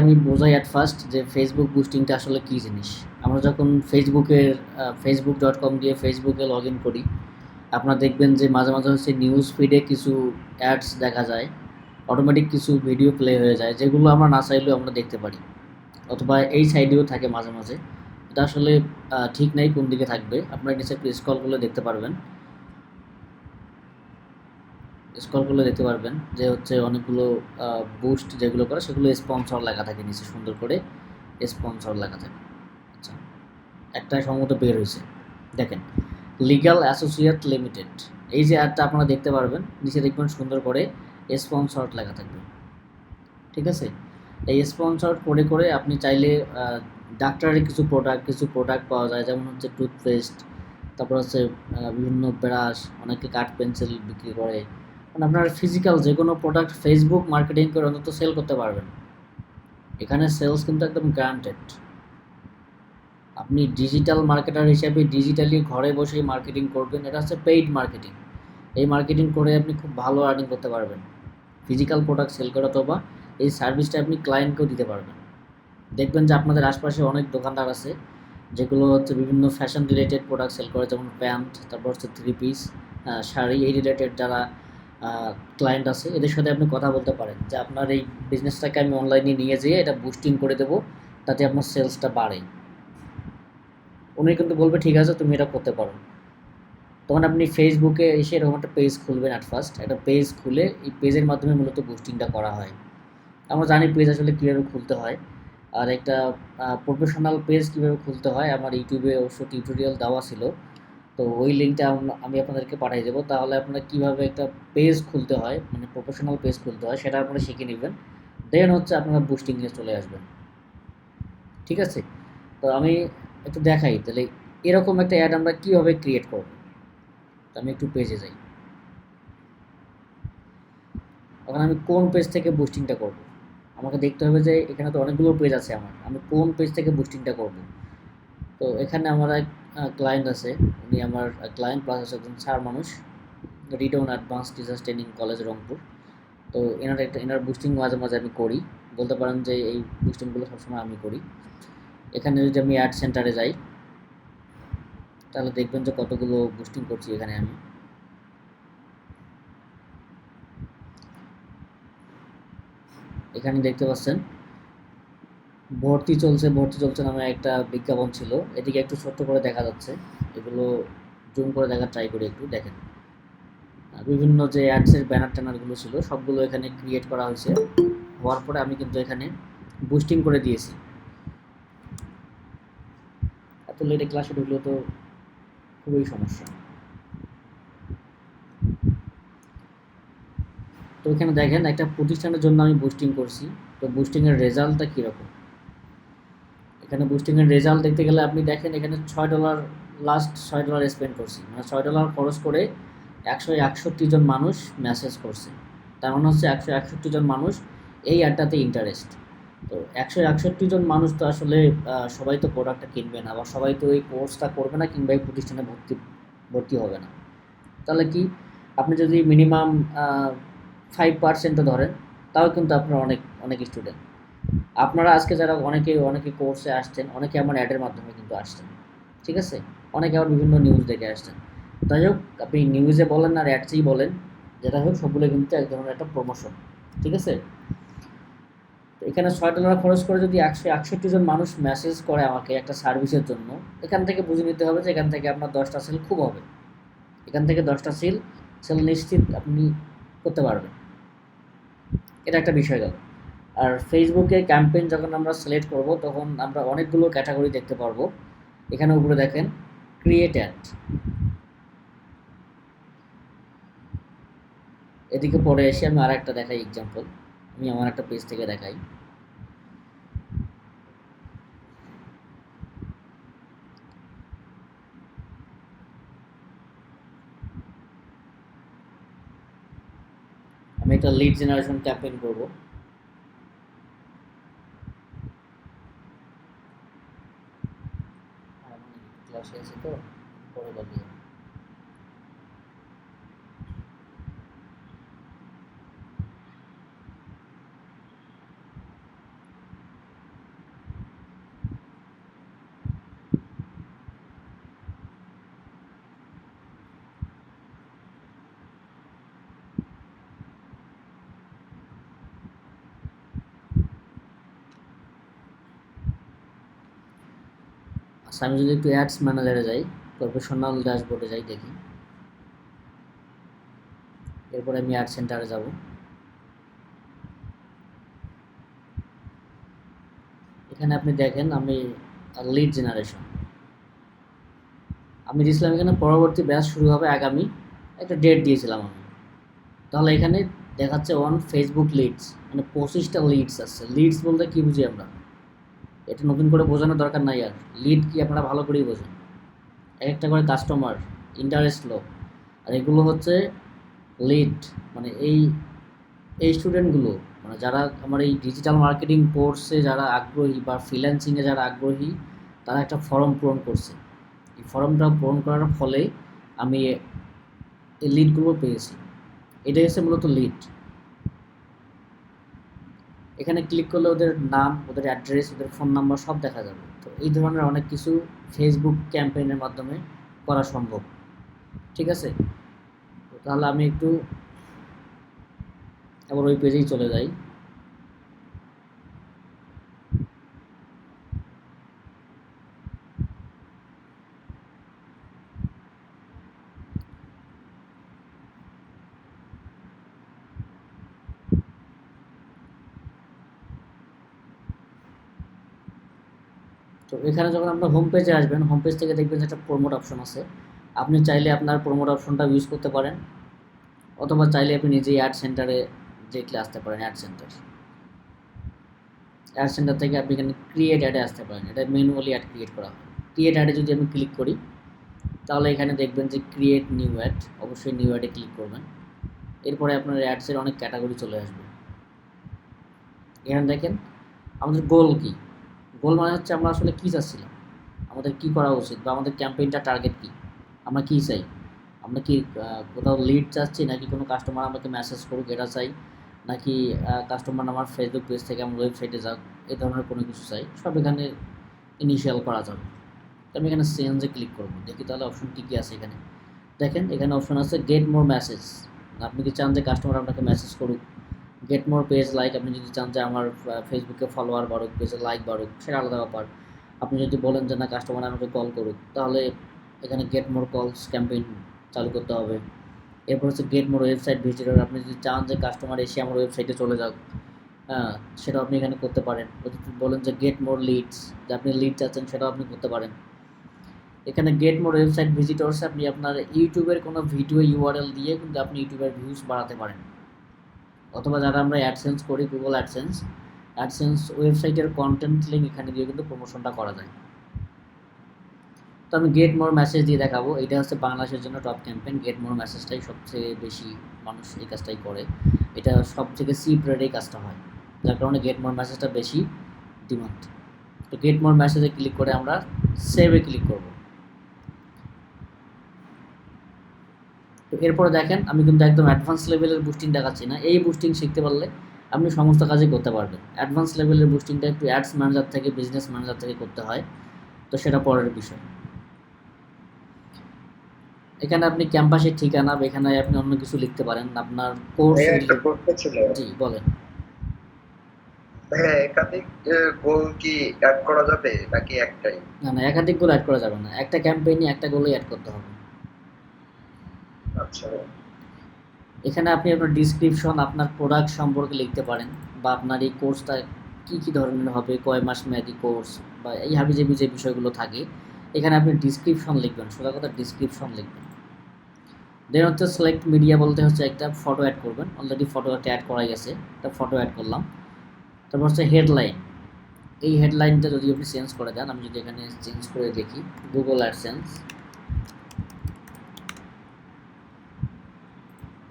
আমি বোঝাই at first যে ফেসবুক বুস্টিংটা আসলে কী জিনিস। আমরা যখন facebook.com দিয়ে ফেসবুকে লগ ইন করি, আপনারা দেখবেন যে মাঝে মাঝে হচ্ছে নিউজ ফিডে কিছু অ্যাডস দেখা যায়, অটোমেটিক কিছু ভিডিও প্লে হয়ে যায় যেগুলো আমরা না চাইলেও আমরা দেখতে পারি, অথবা এই সাইডেও থাকে মাঝে মাঝে। এটা আসলে ঠিক নাই কোন দিকে থাকবে। আপনারা নিচে একটু স্ক্রল করলে দেখতে পারবেন যে হচ্ছে অনেকগুলো বুস্ট যেগুলো করে সেগুলো স্পন্সর লেখা থাকে, নিচে সুন্দর করে স্পন্সর লেখা থাকে। আচ্ছা, একটা সম্ভবত বের হয়েছে, দেখেন, লিগ্যাল অ্যাসোসিয়েট লিমিটেড। এই যে অ্যাডটা আপনারা দেখতে পারবেন, নিচে দেখবেন সুন্দর করে স্পন্সর্ড লেখা থাকবে, ঠিক আছে। এই স্পন্সর করে করে আপনি চাইলে ডাক্তারের কিছু প্রোডাক্ট পাওয়া যায়, যেমন হচ্ছে টুথপেস্ট, তারপর হচ্ছে বিভিন্ন ব্রাশ, অনেকে কাঠ পেন্সিল বিক্রি করে। মানে আপনার ফিজিক্যাল যে কোনো প্রোডাক্ট ফেসবুক মার্কেটিং করে অন্তত সেল করতে পারবেন। এখানে সেলস কিন্তু একদম গ্যারান্টেড। আপনি ডিজিটাল মার্কেটার হিসেবে ডিজিটালি ঘরে বসেই মার্কেটিং করবেন, এটা হচ্ছে পেইড মার্কেটিং। এই মার্কেটিং করে আপনি খুব ভালো আর্নিং করতে পারবেন ফিজিক্যাল প্রোডাক্ট সেল করে, অথবা এই সার্ভিসটা আপনি ক্লায়েন্টকেও দিতে পারবেন। দেখবেন যে আপনাদের আশপাশে অনেক দোকানদার আছে যেগুলো হচ্ছে বিভিন্ন ফ্যাশন রিলেটেড প্রোডাক্ট সেল করে, যেমন প্যান্ট, তারপর হচ্ছে থ্রি পিস, শাড়ি, এই রিলেটেড যারা ক্লায়েন্ট আছে এদের সাথে আপনি কথা বলতে পারেন যে আপনার এই বিজনেসটাকে আমি অনলাইনে নিয়ে যেয়ে এটা বুস্টিং করে দেবো, তাতে আপনার সেলসটা বাড়ে। উনি কিন্তু বলবে ঠিক আছে তুমি এটা করতে পারো। তখন আপনি ফেসবুকে এসে এরকম একটা পেজ খুলবেন। অ্যাট ফার্স্ট একটা পেজ খুলে এই পেজের মাধ্যমে মূলত বুস্টিংটা করা হয়। আমরা জানি পেজ আসলে কীভাবে খুলতে হয়, আর একটা প্রফেশনাল পেজ কীভাবে খুলতে হয় আমার ইউটিউবে অবশ্য টিউটোরিয়াল দেওয়া ছিল। তো ওই লিঙ্কটা আমি আপনাদেরকে পাঠিয়ে দেবো, তাহলে আপনারা কীভাবে একটা পেজ খুলতে হয়, মানে প্রফেশনাল পেজ খুলতে হয় সেটা আপনারা শিখে নেবেন। দেন হচ্ছে আপনারা বুস্টিংয়ে চলে আসবেন, ঠিক আছে। তো আমি একটু দেখাই তাহলে এরকম একটা অ্যাড আমরা কীভাবে ক্রিয়েট করব। তো আমি একটু পেজে যাই। এখন আমি কোন পেজ থেকে বুস্টিংটা করব, আমাকে দেখতে হবে যে এখানে তো অনেকগুলো পেজ আছে আমি কোন পেজ থেকে বুস্টিংটা করব। তো এখানে আমার এক ক্লায়েন্ট আছে, উনি আমার ক্লায়েন্ট প্লাস হচ্ছে একজন স্যার মানুষ, রিটাউন advance teachers training college Rangpur. তো এনার বুস্টিং মাঝে মাঝে আমি করি, বলতে পারেন যে এই বুস্টিংগুলো সবসময় আমি করি। এখানে যদি আমি অ্যাড সেন্টারে যাই তাহলে দেখবেন যে কতগুলো বুস্টিং করছি এখানে আমি। এখানে দেখতে পাচ্ছেন ভর্তি চলছে নামে একটা বিজ্ঞাপন ছিল, এদিকে একটু ছোট্ট করে দেখা যাচ্ছে। এগুলো জুম করে দেখার ট্রাই করি, একটু দেখেন। বিভিন্ন যে অ্যাডসের ব্যানার ট্যানারগুলো ছিল সবগুলো এখানে ক্রিয়েট করা হয়েছে। হওয়ার পরে আমি কিন্তু এখানে বুস্টিং করে দিয়েছি। এত লেটে ক্লাসে ঢুকলে তো খুবই সমস্যা। তো এখানে দেখেন একটা প্রতিষ্ঠানের জন্য আমি বুস্টিং করছি, তো বুস্টিংয়ের রেজাল্টটা কীরকম। এখানে বুস্টিংয়ের রেজাল্ট দেখতে গেলে আপনি দেখেন এখানে $6, লাস্ট $6 স্পেন্ড করছি, মানে $6 খরচ করে 161 জন মানুষ মেসেজ করছে। তার মানে হচ্ছে 161 জন মানুষ এই অ্যাডটাতে ইন্টারেস্ট। তো 161 জন মানুষ তো আসলে সবাই তো প্রোডাক্টটা কিনবে না, বা সবাই তো এই কোর্সটা করবে না, কিংবা এই প্রতিষ্ঠানে ভর্তি হবে না। তাহলে কি, আপনি যদি মিনিমাম 5% ধরেন, তাও কিন্তু আপনার অনেক অনেক স্টুডেন্ট। আপনারা আজকে যারা অনেকে অনেকে কোর্সে আসছেন, অনেকে আমার অ্যাডের মাধ্যমে কিন্তু আসছেন, ঠিক আছে। অনেকে আবার বিভিন্ন নিউজ দেখে আসছেন। যাই হোক, আপনি নিউজে বলেন আর অ্যাডসেই বলেন, যেটা হোক সবগুলো কিন্তু এক ধরনের একটা প্রমোশন, ঠিক আছে। তো এখানে $6 খরচ করে যদি 161 জন মানুষ মেসেজ করে আমাকে একটা সার্ভিসের জন্য, এখান থেকে বুঝে নিতে হবে যে এখান থেকে আপনার 10টা সেল খুব হবে। এখান থেকে 10টা সেল নিশ্চিত আপনি করতে পারবেন। এটা একটা বিষয় গেল। আর ফেসবুকে ক্যাম্পেইন যখন আমরা সিলেক্ট করব তখন আমরা অনেকগুলো ক্যাটাগরি দেখতে পারবো। এখানে উপরে দেখেন ক্রিয়েট অ্যাড, এদিকে পরে এসে আমি আর একটা দেখাই এক্সাম্পল। আমি আমার একটা পেজ থেকে দেখাই। আমি একটা লিড জেনারেশন ক্যাম্পেইন করব। ক্লাসে আছে তো পরে বলি। আচ্ছা, আমি যদি একটু অ্যাডস ম্যানেজারে যাই, প্রফেশনাল ড্যাশবোর্ডে যাই, দেখি, এরপরে আমি অ্যাড সেন্টারে যাব। এখানে আপনি দেখেন আমি লিড জেনারেশন আমি দিয়েছিলাম, এখানে পরবর্তী ব্যাচ শুরু হবে আগামী, একটা ডেট দিয়েছিলাম আমি। তাহলে এখানে দেখাচ্ছে অন ফেসবুক লিডস, মানে 25টা লিডস আছে। লিডস বলতে কি বুঝি আমরা, এটা নতুন করে বোঝানোর দরকার নাই। আর লিড কি আপনারা ভালো করেই বোঝেন। এক একটা করে কাস্টমার, ইন্টারেস্ট লো, আর এগুলো হচ্ছে লিড। মানে এই স্টুডেন্টগুলো, মানে যারা আমার এই ডিজিটাল মার্কেটিং কোর্সে যারা আগ্রহী বা ফ্রিল্যান্সিংয়ে যারা আগ্রহী, তারা একটা ফর্ম পূরণ করছে। এই ফর্মটা পূরণ করার ফলে আমি এই লিডগুলো পেয়েছি। এটাই হচ্ছে মূলত লিড। এখানে ক্লিক করলে ওদের নাম, ওদের অ্যাড্রেস, ওদের ফোন নাম্বার সব দেখা যাবে। তো এই ধরনের অনেক কিছু ফেসবুক ক্যাম্পেইনের মাধ্যমে করা সম্ভব। ঠিক আছে, তো তাহলে আমি একটু আবার ওই পেজেই চলে যাই। তো এখানে যখন আপনার হোম পেজে আসবেন, হোম পেজ থেকে দেখবেন যে একটা প্রমোট অপশন আছে। আপনি চাইলে আপনার প্রমোট অপশনটা ইউজ করতে পারেন, অথবা চাইলে আপনি নিজেই অ্যাড সেন্টারে দেখলে আসতে পারেন। অ্যাড সেন্টার থেকে আপনি এখানে ক্রিয়েট অ্যাডে আসতে পারেন। এটা ম্যানুয়ালি অ্যাড ক্রিয়েট করা হয়। ক্রিয়েট অ্যাডে যদি আমি ক্লিক করি, তাহলে এখানে দেখবেন যে ক্রিয়েট নিউ অ্যাড, অবশ্যই নিউ অ্যাডে ক্লিক করবেন। এরপরে আপনার অ্যাডসের অনেক ক্যাটাগরি চলে আসবে। এখানে দেখেন আমাদের গোল কি। গোল মানে হচ্ছে আমরা আসলে কী চাচ্ছিলাম, আমাদের কি করা উচিত, বা আমাদের ক্যাম্পেইনটা টার্গেট কী, আমরা কী চাই। আমরা কি কোথাও লিড চাচ্ছি, নাকি কোনো কাস্টমার আমাকে মেসেজ করুক এটা চাই, নাকি কাস্টমার আমার ফেসবুক পেজ থেকে আমার ওয়েবসাইটে যাক, এই ধরনের কোনো কিছু চাই, সব এখানে ইনিশিয়াল করা যাবে। তো আমি এখানে চেঞ্জে ক্লিক করবো, দেখি তাহলে অপশন কী কী আছে এখানে। দেখেন এখানে অপশন আছে গেট মোর মেসেজ। আপনি কি চান যে কাস্টমার আপনাকে মেসেজ করুক। গেট মোর পেজ লাইক, আপনি যদি চান যে আমার ফেসবুকে ফলোয়ার বাড়ুক, পেজে লাইক বাড়ুক, সেটা আলাদা ব্যাপার। আপনি যদি বলেন যে না কাস্টমার আমাকে কল করুক, তাহলে এখানে গেট মোর কলস ক্যাম্পেইন চালু করতে হবে। এরপর হচ্ছে গেট মোর ওয়েবসাইট ভিজিটর, আপনি যদি চান যে কাস্টমার এসে আমার ওয়েবসাইটে চলে যাক, হ্যাঁ, সেটাও আপনি এখানে করতে পারেন। যদি বলেন যে গেট মোর লিডস, যে আপনি লিড চাচ্ছেন, সেটাও আপনি করতে পারেন। এখানে গেট মোর ওয়েবসাইট ভিজিটরসে আপনি আপনার ইউটিউবের কোনো ভিডিও ইউআরএল দিয়ে কিন্তু আপনি ইউটিউবের ভিউজ বাড়াতে পারেন। অথবা যারা আমরা অ্যাডসেন্স করি, গুগল অ্যাডসেন্স ওয়েবসাইটের কন্টেন্ট লিঙ্ক এখানে দিয়ে কিন্তু প্রমোশনটা করা যায়। তো আমি গেট মোর মেসেজ দিয়ে দেখাবো। এটা হচ্ছে বাংলাদেশের জন্য টপ ক্যাম্পেইন। গেট মোর মেসেজটাই সবচেয়ে বেশি মানুষ এই কাজটাই করে। এটা সব থেকে চিপ রেটে এই কাজটা হয়, যার কারণে গেট মোর মেসেজটা বেশি ডিমান্ড। তো গেট মোর মেসেজে ক্লিক করে আমরা সেভে ক্লিক করব। তো এরপরে দেখেন আমি কিন্তু একদম অ্যাডভান্স লেভেলের বুস্টিং দেখাচ্ছি না। এই বুস্টিং শিখতে পারলে আপনি সমস্ত কাজই করতে পারবেন। অ্যাডভান্স লেভেলের বুস্টিংটা একটু অ্যাডস ম্যানেজার থেকে, বিজনেস ম্যানেজার থেকে করতে হয়, তো সেটা পরের বিষয়। এখানে আপনি ক্যাম্পাসের ঠিকানা, এখানে আপনি অন্য কিছু লিখতে পারেন আপনার কোর্স। একটা প্রশ্ন ছিল। জি বলেন। হ্যাঁ, একাধিক গোল কি অ্যাড করা যাবে নাকি একটাই? না না, একাধিক গোল অ্যাড করা যাবে না, একটা ক্যাম্পেইনে একটা গোলই অ্যাড করতে হবে। আচ্ছা। এখানে আপনি আপনার ডিসক্রিপশন, আপনার প্রোডাক্ট সম্পর্কে লিখতে পারেন, বা আপনার এই কোর্সটা কী কী ধরনের হবে, কয় মাস মেয়াদি কোর্স, বা এই হাবিজাবি যে বিষয়গুলো থাকে, এখানে আপনি ডিসক্রিপশন লিখবেন, সোজা কথা ডিসক্রিপশন লিখবেন। দেন হচ্ছে সিলেক্ট মিডিয়া, বলতে হচ্ছে একটা ফটো অ্যাড করবেন। অলরেডি ফটো একটা অ্যাড করা গেছে, একটা ফটো অ্যাড করলাম। তারপর হচ্ছে হেডলাইন। এই হেডলাইনটা যদি আপনি চেঞ্জ করে দেন, আমি যদি এখানে চেঞ্জ করে দেখি গুগল অ্যাডসেন্স,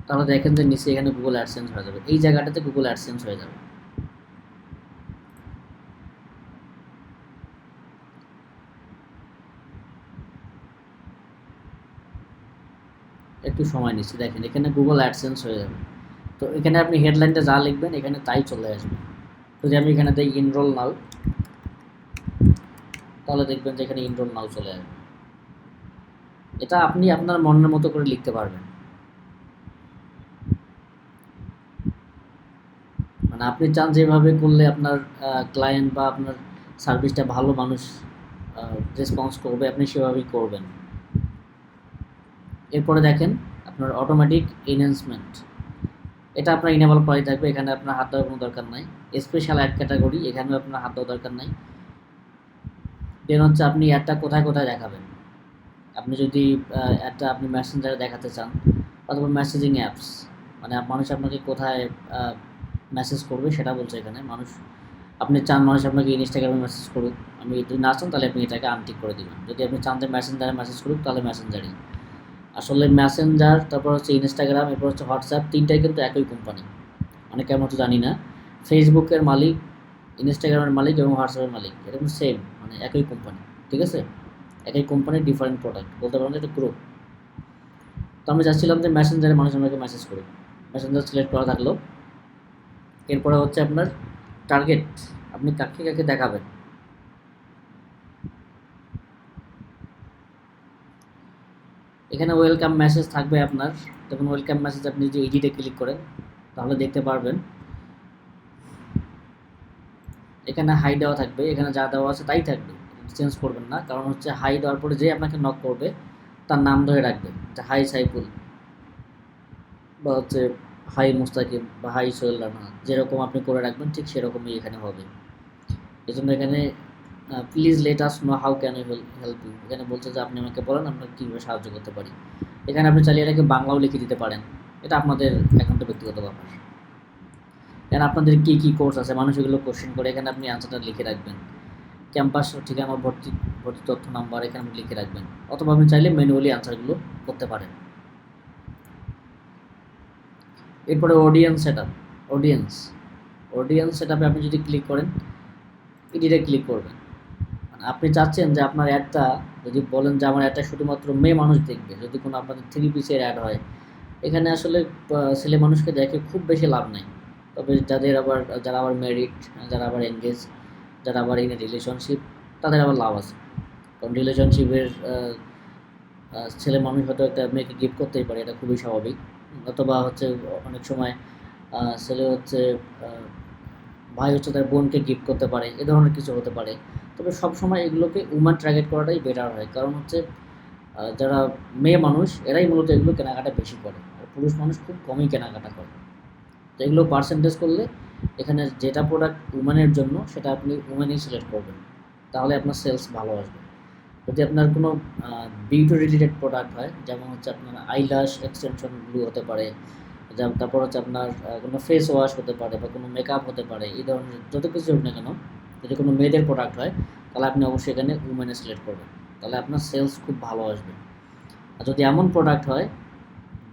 তাহলে দেখেন যে নিচে এখানে গুগল অ্যাডসেন্স হয়ে যাবে। এই জায়গাটাতে গুগল অ্যাডসেন্স হয়ে যাবে। একটু সময় নিচ্ছি, দেখেন এখানে গুগল অ্যাডসেন্স হয়ে যাবে। তো এখানে আপনি হেডলাইনটা যা লিখবেন এখানে তাই চলে আসবে। যদি আমি এখানে দেই ইনরোল নাও, তাহলে দেখবেন যে এখানে ইনরোল নাও চলে আসবে। এটা আপনি আপনার মনের মতো করে লিখতে পারবেন। মানে আপনি চান যেভাবে করলে আপনার ক্লায়েন্ট বা আপনার সার্ভিসটা ভালো মানুষ রেসপন্স করবে, আপনি সেভাবেই করবেন। এরপরে দেখেন আপনার অটোমেটিক এনহ্যান্সমেন্ট, এটা আপনার ইনেবল করাই থাকবে, এখানে আপনার হাত দেওয়ার কোনো দরকার নাই। স্পেশাল অ্যাড ক্যাটাগরি, এখানেও আপনার হাত দেওয়ার দরকার নাই। দেন হচ্ছে আপনি অ্যাডটা কোথায় কোথায় দেখাবেন। আপনি যদি অ্যাডটা আপনি মেসেঞ্জারে দেখাতে চান অথবা মেসেজিং অ্যাপস, মানে মানুষ আপনাকে কোথায় মেসেজ করবে সেটা বলছে এখানে। মানুষ আপনি চান মানুষ আপনাকে ইনস্টাগ্রামে মেসেজ করুক, আমি যদি না চান তাহলে আপনি এটাকে আনটিক করে দেবেন। যদি আপনি চান যে মেসেঞ্জারে মেসেজ করুক তাহলে মেসেঞ্জারই। আসলে মেসেঞ্জার, তারপর হচ্ছে ইনস্টাগ্রাম, এরপর হচ্ছে হোয়াটসঅ্যাপ, তিনটাই কিন্তু একই কোম্পানি। অনেকে আমরা তো জানি না, ফেসবুকের মালিক, ইনস্টাগ্রামের মালিক এবং হোয়াটসঅ্যাপের মালিক এরকম সেম, মানে একই কোম্পানি। ঠিক আছে, একই কোম্পানির ডিফারেন্ট প্রোডাক্ট, বলতে পারেন যে এটা গ্রুপ। তো আমি চাচ্ছিলাম যে মেসেঞ্জারে মানুষ আমাকে মেসেজ করুক, মেসেঞ্জার সিলেক্ট করা থাকলো। এরপরে হচ্ছে আপনার টার্গেট, আপনি কাকে কাকে দেখাবেন। এখানে ওয়েলকাম মেসেজ থাকবে আপনার। তখন ওয়েলকাম মেসেজ আপনি যদি এডিটে ক্লিক করেন তাহলে দেখতে পারবেন এখানে হাই দেওয়া থাকবে, এখানে যা দেওয়া আছে তাই থাকবে, চেঞ্জ করবেন না। কারণ হচ্ছে হাই দেওয়ার পরে যে আপনাকে নক করবে তার নাম ধরে রাখবেন, যে হাই সাইফুল বা হচ্ছে হাই মুস্তাকিম বা হাই সোহেল রানা, যেরকম আপনি করে রাখবেন ঠিক সেরকমই এখানে হবে। এই জন্য এখানে please let us know how can I help you, এখানে বলছে যে আপনি আমাকে বলেন আপনাকে কীভাবে সাহায্য করতে পারি। এখানে আপনি চালিয়ে এটাকে বাংলাও লিখে দিতে পারেন, এটা আপনাদের একান্ত ব্যক্তিগত ব্যাপার। এখানে আপনাদের কী কী কোর্স আছে মানুষ এগুলো কোশ্চেন করে, এখানে আপনি আনসারটা লিখে রাখবেন। ক্যাম্পাস ঠিকানা, ভর্তি ভর্তি তথ্য নাম্বার এখানে আপনি লিখে রাখবেন, অথবা আপনি চাইলে ম্যানুয়ালি আনসারগুলো করতে পারেন। এরপরে audience set up, audience set আপে আপনি যদি ক্লিক করেন, এডিটে ক্লিক করবেন, মানে আপনি চাচ্ছেন যে আপনার অ্যাডটা, যদি বলেন যে আমার অ্যাডটা শুধুমাত্র মেয়ে মানুষ দেখবে, যদি কোনো আপনাদের 3 পিসের অ্যাড হয়, এখানে আসলে ছেলে মানুষকে দেখে খুব বেশি লাভ নেই। তবে যারা আবার ম্যারিড, যারা আবার এনগেজ, যারা আবার ইন রিলেশনশিপ, তাদের আবার লাভ আছে। কারণ রিলেশনশিপের ছেলে মানুষ হয়তো একটা মেয়েকে গিফট করতেই পারে, এটা খুবই স্বাভাবিক। অথবা হচ্ছে অনেক সময় ছেলে হচ্ছে ভাই হচ্ছে তার বোনকে গিফট করতে পারে, এ ধরনের কিছু হতে পারে। তবে সবসময় এগুলোকে উম্যান টার্গেট করাটাই বেটার হয়, কারণ হচ্ছে যারা মেয়ে মানুষ এরাই মূলত এগুলো কেনাকাটা বেশি করে, আর পুরুষ মানুষ খুব কমই কেনাকাটা করে। তো এগুলো পার্সেন্টেজ করলে এখানে যেটা প্রোডাক্ট উম্যানের জন্য সেটা আপনি উম্যানই সিলেক্ট করবেন, তাহলে আপনার সেলস ভালো আসবে। যদি আপনার কোনো বিউটি রিলেটেড প্রোডাক্ট হয়, যেমন হচ্ছে আপনার আইল্যাশ এক্সটেনশন গ্লু হতে পারে, তারপর হচ্ছে আপনার কোনো ফেস ওয়াশ হতে পারে বা কোনো মেকআপ হতে পারে, এই ধরনের যত কিছু হোক না কেন, যদি কোনো মেয়েদের প্রোডাক্ট হয় তাহলে আপনি অবশ্যই এখানে উমেনে সিলেক্ট করবেন, তাহলে আপনার সেলস খুব ভালো আসবে। আর যদি এমন প্রোডাক্ট হয়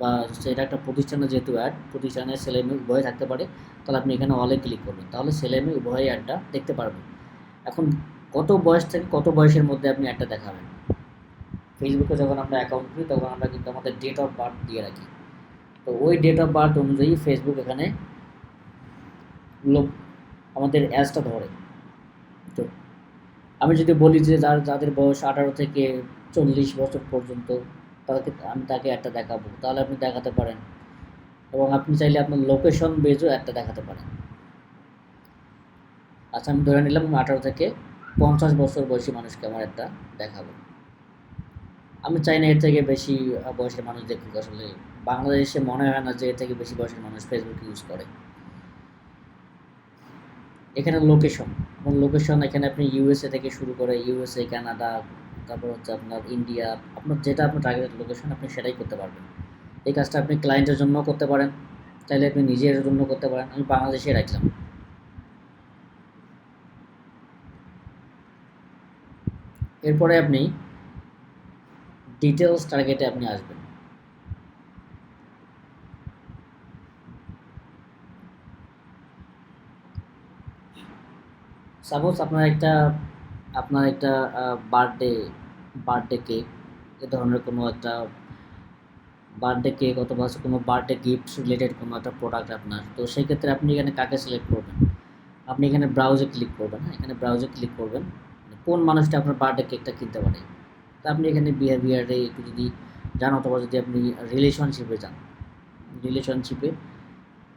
বা সেটা একটা প্রতিষ্ঠানে, যেহেতু অ্যাড প্রতিষ্ঠানে ছেলে মেয়ে উভয় থাকতে পারে, তাহলে আপনি এখানে অলে ক্লিক করবেন, তাহলে ছেলে মেয়ে উভয় অ্যাডটা দেখতে পারবেন। এখন কত বয়স থেকে কত বয়সের মধ্যে আপনি অ্যাডটা দেখাবেন। ফেসবুকে যখন আমরা অ্যাকাউন্ট খুলি তখন আমরা কিন্তু আমাদের ডেট অফ বার্থ দিয়ে রাখি, তো ওই ডেট অফ বার্থ অনুযায়ী ফেসবুক এখানে আমাদের অ্যাজটা ধরে। তো আমি যদি বলি যে যাদের বয়স 18 থেকে 40 বছর পর্যন্ত, আমি তাকে একটা দেখাবো, তাহলে আপনি দেখাতে পারেন। এবং আপনি চাইলে আপনার লোকেশন বেজও একটা দেখাতে পারেন। আচ্ছা, আমি ধরে নিলাম 18 থেকে 50 বছর বয়সী মানুষকে আমার একটা দেখাবো। আমি চাই না এর থেকে বেশি বয়সের মানুষ দেখুক। আসলে বাংলাদেশে মনে হয় না যে এর থেকে বেশি বয়সের মানুষ ফেসবুক ইউজ করে। এখানে লোকেশন, এবং লোকেশন এখানে আপনি ইউএসএ থেকে শুরু করে ইউএসএ, কানাডা, তারপর হচ্ছে আপনার ইন্ডিয়া, আপনার যেটা আপনার টার্গেট লোকেশন আপনি সেটাই করতে পারবেন। এই কাজটা আপনি ক্লায়েন্টের জন্য করতে পারেন, চাইলে আপনি নিজের জন্য করতে পারেন। আমি বাংলাদেশে রাখলাম। এরপরে আপনি ডিটেলস টার্গেটে আপনি আসবেন। সাপোজ আপনার একটা বার্থডে বার্থডে কেক, এ ধরনের কোনো একটা বার্থডে কেক অথবা হচ্ছে কোনো বার্থডে গিফট রিলেটেড কোনো একটা প্রোডাক্ট আপনার, তো সেই ক্ষেত্রে আপনি এখানে কাকে সিলেক্ট করবেন। আপনি এখানে ব্রাউজে ক্লিক করবেন। হ্যাঁ, এখানে ব্রাউজে ক্লিক করবেন, কোন মানুষটা আপনার বার্থডে কেকটা কিনতে পারে। তা আপনি এখানে বিহেভিয়ারে একটু যদি যান, অথবা যদি আপনি রিলেশনশিপে যান, রিলেশনশিপে,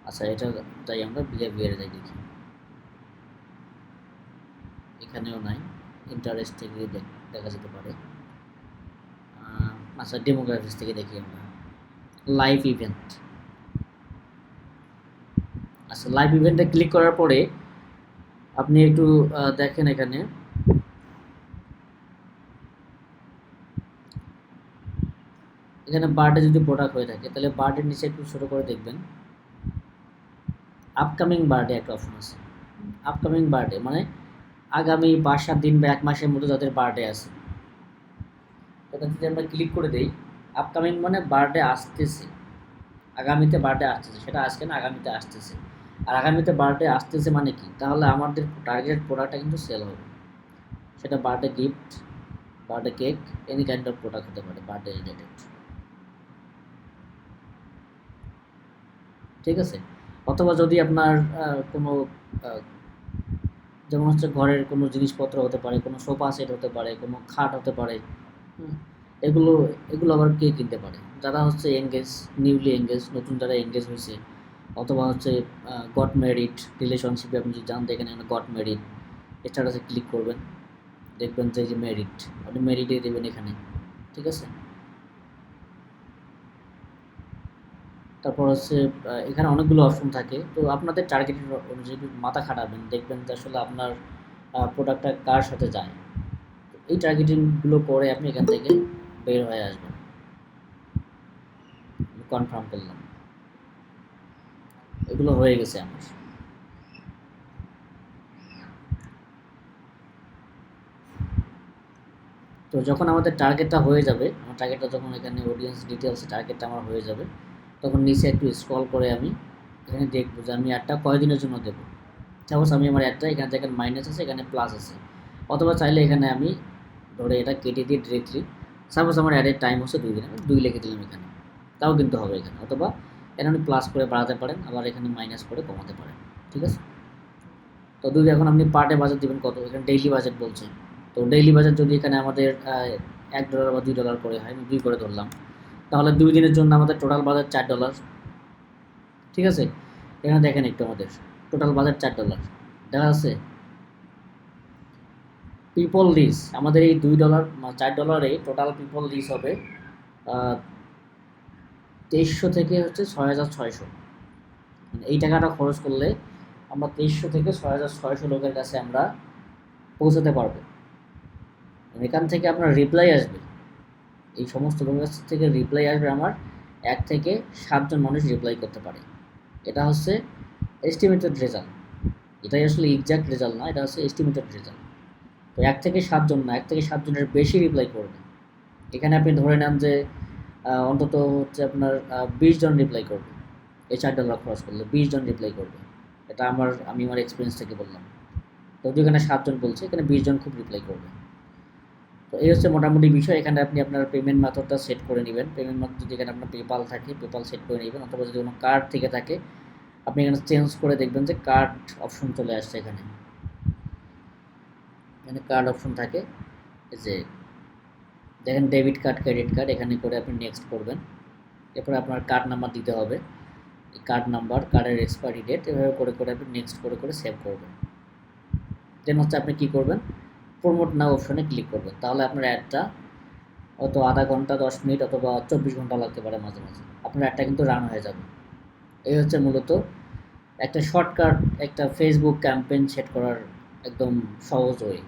আচ্ছা এটা যাই, আমরা বিহেভিয়ারে যাই দেখি, এখানেও নাই, ইন্টারেস্ট থেকে দেখ দেখা যেতে পারে। আচ্ছা, ডেমোগ্রাফিক্স থেকে দেখি আমরা লাইভ ইভেন্ট। আচ্ছা, লাইভ ইভেন্টে ক্লিক করার পরে আপনি একটু দেখেন এখানে বার্থডে যদি প্রোডাক্ট হয়ে থাকে তাহলে বার্থডের নিচে একটু ছোটো করে দেখবেন আপকামিং বার্থডে একটা অপশন আছে। আপকামিং বার্থডে মানে আগামী 5-7 দিন বা 1 মাসের মধ্যে যাদের বার্থডে আছে, এটা যদি আমরা ক্লিক করে দেই, আপকামিং মানে বার্থডে আসতেছে, আগামীতে বার্থডে আসতেছে, সেটা আজকে না, আগামীতে আসতেছে। আর আগামীতে বার্থডে আসতেছে মানে কি, তাহলে আমাদের টার্গেট প্রোডাক্টটা কিন্তু সেল হবে। সেটা birthday gift, birthday cake, any kind of product হতে পারে বার্থডে রিলেটেড। ঠিক আছে। অথবা যদি আপনার কোনো যেমন হচ্ছে ঘরের কোনো জিনিসপত্র হতে পারে, কোনো সোফা সেট হতে পারে, কোনো খাট হতে পারে, এগুলো এগুলো আবার কে কিনতে পারে, যারা হচ্ছে এঙ্গেজ, নিউলি এঙ্গেজ, নতুন যারা এঙ্গেজ হয়েছে, অথবা হচ্ছে গট ম্যারিড, রিলেশনশিপে আপনি যদি জানতে এখানে গট ম্যারিড স্ট্যাটাসে ক্লিক করবেন, দেখবেন যে এই যে ম্যারিড, আপনি ম্যারিডে দেবেন এখানে। ঠিক আছে। তারপর হচ্ছে এখানে অনেকগুলো অপশন থাকে, তো আপনাদের টার্গেটের অনুযায়ী মাথা খাটাবেন, দেখবেন যে আসলে আপনার প্রোডাক্টটা কার সাথে যায়। এই টার্গেটিংগুলো করে আপনি এখান থেকে বের হয়ে আসবেন। কনফার্ম করলাম, এগুলো হয়ে গেছে আমার। তো যখন আমাদের টার্গেটটা হয়ে যাবে, আমার টার্গেটটা যখন এখানে অডিয়েন্স ডিটেলস টার্গেটটা আমার হয়ে যাবে, তখন নিচে একটু স্ক্রল করে আমি এখানে দেখবো যে আমি অ্যাডটা কয়দিনের জন্য দেবো। সাপোজ আমি আমার অ্যাডটা এখানে দেখেন মাইনাস আছে, এখানে প্লাস আছে, অথবা চাইলে এখানে আমি ধরে এটা কেটে দিয়ে ডিরেক্টলি, সাপোজ আমার অ্যাডের টাইম হচ্ছে 2 দিন, আমি 2 লিখে দিলাম এখানে, তাও কিন্তু হবে এখানে। অথবা এখানে আপনি প্লাস করে বাড়াতে পারেন, আবার এখানে মাইনাস করে কমাতে পারেন। ঠিক আছে। তো যদি এখন আপনি পার ডে বাজেট দেবেন কত, এখানে ডেইলি বাজেট বলছে, তো ডেইলি বাজেট যদি এখানে আমাদের $1 বা $2 করে হয়, আমি 2 করে ধরলাম, তাহলে 2 দিনের জন্য আমাদের টোটাল বাজেট $4। ঠিক আছে। এখানে দেখেন একটু আমাদের টোটাল বাজেট $4 দেখা যাচ্ছে। পিপল রিচ আমাদের এই $2 $4 টোটাল পিপল রিচ হবে 2300 থেকে হচ্ছে 6600। মানে এই টাকাটা খরচ করলে আমরা 2300 থেকে 6600 লোকের কাছে আমরা পৌঁছাতে পারবো। এখান থেকে আপনার রিপ্লাই আসবে, এই সমস্ত লোকের কাছ থেকে রিপ্লাই আসবে আমার 1 থেকে 7 জন মানুষ রিপ্লাই করতে পারে। এটা হচ্ছে এস্টিমেটেড রেজাল্ট, এটাই আসলে এক্সাক্ট রেজাল্ট না, এটা হচ্ছে এস্টিমেটেড রেজাল্ট। তো 1 থেকে 7 জন না, 1 থেকে 7 জনের বেশি রিপ্লাই করবে। এখানে আপনি ধরে নেন যে অন্তত হচ্ছে আপনার 20 জন রিপ্লাই করবে, এই $4 খরচ করলে 20 জন রিপ্লাই করবে। এটা আমি আমার এক্সপিরিয়েন্স থেকে বললাম। তো এখানে 7 জন বলছে, এখানে 20 জন খুব রিপ্লাই করবে। তো এই হচ্ছে মোটামুটি বিষয়। এখানে আপনি আপনার পেমেন্ট মেথডটা সেট করে নেবেন। পেমেন্ট মেথড যদি এখানে আপনার পেপাল থাকে, পেপাল সেট করে নেবেন, অথবা যদি কোনো কার্ড থেকে থাকে আপনি এখানে চেঞ্জ করে দেখবেন যে কার্ড অপশন চলে আসছে। এখানে কার্ড অপশন থাকে, এই যে দেখেন ডেবিট কার্ড, ক্রেডিট কার্ড, এখানে করে আপনি নেক্সট করবেন। এরপরে আপনার কার্ড নাম্বার দিতে হবে, এই কার্ড নাম্বার, কার্ডের এক্সপায়ারি ডেট, এভাবে করে করে আপনি নেক্সট করে করে সেভ করবেন। দেন হচ্ছে আপনি কী করবেন, প্রমোট নাও অপশনে ক্লিক করবেন, তাহলে আপনার অ্যাডটা হয়তো আধা ঘন্টা, 10 মিনিট অথবা 24 ঘন্টা লাগতে পারে মাঝে মাঝে, আপনার অ্যাডটা কিন্তু রান হয়ে যাবে। এই হচ্ছে মূলত একটা শর্টকাট, একটা ফেসবুক ক্যাম্পেইন সেট করার একদম সহজ ওয়ে।